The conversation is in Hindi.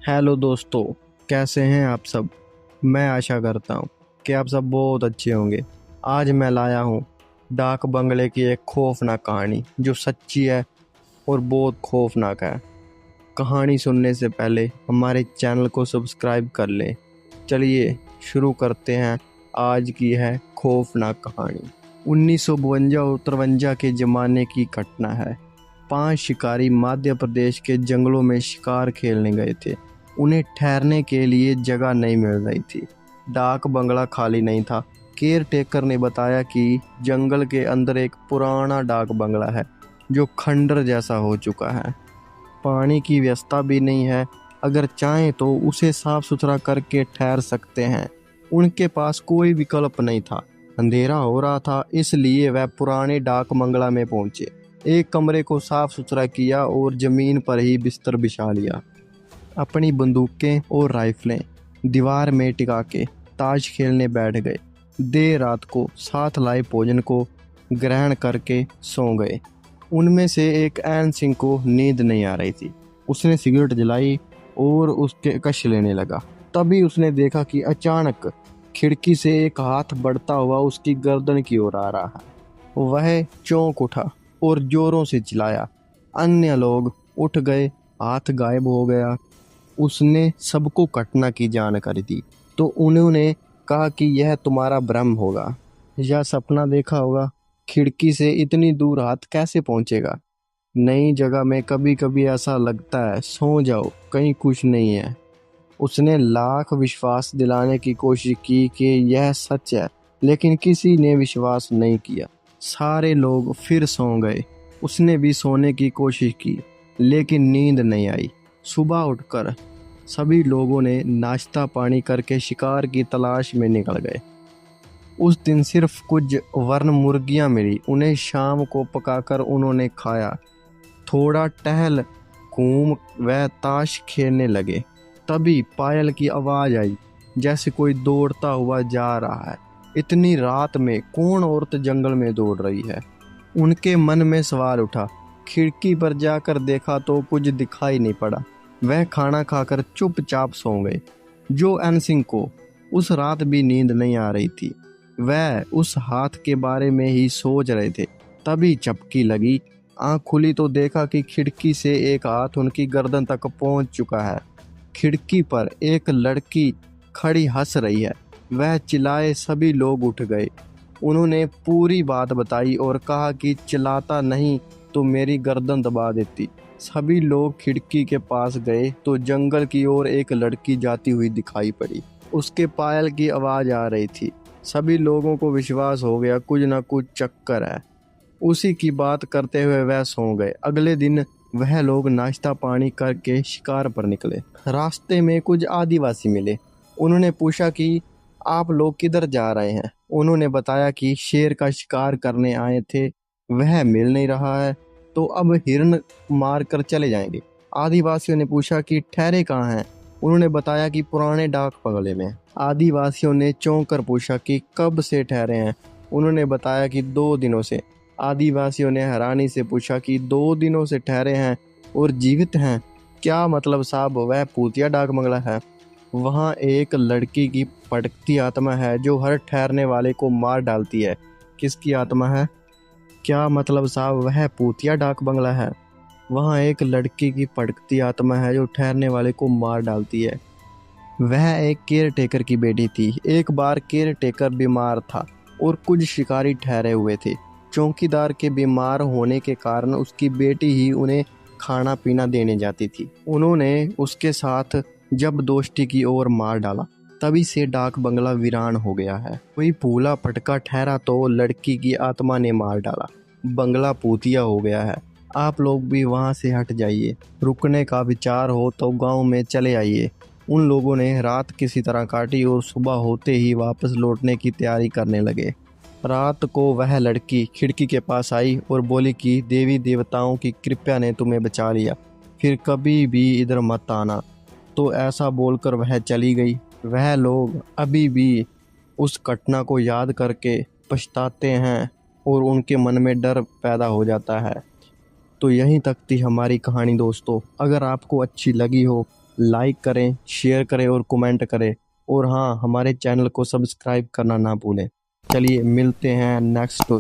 हेलो दोस्तों, कैसे हैं आप सब। मैं आशा करता हूँ कि आप सब बहुत अच्छे होंगे। आज मैं लाया हूँ डाक बंगले की एक खौफनाक कहानी जो सच्ची है और बहुत खौफनाक है। कहानी सुनने से पहले हमारे चैनल को सब्सक्राइब कर लें। चलिए शुरू करते हैं। आज की है खौफनाक कहानी। 1952 के ज़माने की घटना है। 5 शिकारी मध्य प्रदेश के जंगलों में शिकार खेलने गए थे। उन्हें ठहरने के लिए जगह नहीं मिल रही थी। डाक बंगला खाली नहीं था। केयर टेकर ने बताया कि जंगल के अंदर एक पुराना डाक बंगला है जो खंडर जैसा हो चुका है। पानी की व्यवस्था भी नहीं है। अगर चाहें तो उसे साफ सुथरा करके ठहर सकते हैं। उनके पास कोई विकल्प नहीं था। अंधेरा हो रहा था, इसलिए वह पुराने डाक बंगला में पहुंचे। एक कमरे को साफ सुथरा किया और जमीन पर ही बिस्तर बिछा लिया। अपनी बंदूकें और राइफलें दीवार में टिका के ताश खेलने बैठ गए। देर रात को साथ लाए भोजन को ग्रहण करके सो गए। उनमें से एक एन सिंह को नींद नहीं आ रही थी। उसने सिगरेट जलाई और उसके कश लेने लगा। तभी उसने देखा कि अचानक खिड़की से एक हाथ बढ़ता हुआ उसकी गर्दन की ओर आ रहा है। वह चौंक उठा और जोरों से चिल्लाया। अन्य लोग उठ गए। हाथ गायब हो गया। उसने सबको घटना की जानकारी दी तो उन्होंने कहा कि यह तुम्हारा भ्रम होगा या सपना देखा होगा। खिड़की से इतनी दूर हाथ कैसे पहुंचेगा। नई जगह में कभी कभी ऐसा लगता है, सो जाओ कहीं कुछ नहीं है। उसने लाख विश्वास दिलाने की कोशिश की कि यह सच है, लेकिन किसी ने विश्वास नहीं किया। सारे लोग फिर सो गए। उसने भी सोने की कोशिश की, लेकिन नींद नहीं आई। सुबह उठकर सभी लोगों ने नाश्ता पानी करके शिकार की तलाश में निकल गए। उस दिन सिर्फ कुछ वर्ण मुर्गियां मिली। उन्हें शाम को पकाकर उन्होंने खाया। थोड़ा टहल घूम वह ताश खेलने लगे। तभी पायल की आवाज आई, जैसे कोई दौड़ता हुआ जा रहा है। इतनी रात में कौन औरत जंगल में दौड़ रही है। उनके मन में सवाल उठा। खिड़की पर जाकर देखा तो कुछ दिखाई नहीं पड़ा। वह खाना खाकर चुपचाप सो गए। जो एन सिंह को उस रात भी नींद नहीं आ रही थी, वह उस हाथ के बारे में ही सोच रहे थे। तभी झपकी लगी। आंख खुली तो देखा कि खिड़की से एक हाथ उनकी गर्दन तक पहुंच चुका है। खिड़की पर एक लड़की खड़ी हंस रही है। वह चिल्लाए। सभी लोग उठ गए। उन्होंने पूरी बात बताई और कहा कि चिल्लाता नहीं तो मेरी गर्दन दबा देती। सभी लोग खिड़की के पास गए तो जंगल की ओर एक लड़की जाती हुई दिखाई पड़ी। उसके पायल की आवाज आ रही थी। सभी लोगों को विश्वास हो गया कुछ न कुछ चक्कर है। उसी की बात करते हुए वह सो गए। अगले दिन वह लोग नाश्ता पानी करके शिकार पर निकले। रास्ते में कुछ आदिवासी मिले। उन्होंने पूछा कि आप लोग किधर जा रहे हैं। उन्होंने बताया कि शेर का शिकार करने आए थे, वह मिल नहीं रहा है तो अब हिरन मार कर चले जाएंगे। आदिवासियों ने पूछा कि ठहरे कहाँ हैं। उन्होंने बताया कि पुराने डाक बंगले में। आदिवासियों ने चौंक कर पूछा कि कब से ठहरे हैं। उन्होंने बताया कि 2 दिनों से। आदिवासियों ने हैरानी से पूछा कि 2 दिनों से ठहरे हैं और जीवित हैं। क्या मतलब साहब, वह पूतिया डाक बंगला है। वहाँ एक लड़की की भटकती आत्मा है जो हर ठहरने वाले को मार डालती है। किसकी आत्मा है। क्या मतलब साहब, वह पूतिया डाक बंगला है। वहाँ एक लड़की की भटकती आत्मा है जो ठहरने वाले को मार डालती है। वह एक केयर टेकर की बेटी थी। एक बार केयर टेकर बीमार था और कुछ शिकारी ठहरे हुए थे। चौकीदार के बीमार होने के कारण उसकी बेटी ही उन्हें खाना पीना देने जाती थी। उन्होंने उसके साथ जब दोस्ती की और मार डाला। तभी से डाक बंगला वीरान हो गया है। कोई भूला पटका ठहरा तो लड़की की आत्मा ने मार डाला। बंगला पूतिया हो गया है। आप लोग भी वहां से हट जाइए। रुकने का विचार हो तो गांव में चले आइए। उन लोगों ने रात किसी तरह काटी और सुबह होते ही वापस लौटने की तैयारी करने लगे। रात को वह लड़की खिड़की के पास आई और बोली कि देवी देवताओं की कृपा ने तुम्हें बचा लिया, फिर कभी भी इधर मत आना। तो ऐसा बोलकर वह चली गई। वह लोग अभी भी उस घटना को याद करके पछताते हैं और उनके मन में डर पैदा हो जाता है। तो यहीं तक थी हमारी कहानी दोस्तों। अगर आपको अच्छी लगी हो लाइक करें, शेयर करें और कमेंट करें। और हाँ, हमारे चैनल को सब्सक्राइब करना ना भूलें। चलिए मिलते हैं नेक्स्ट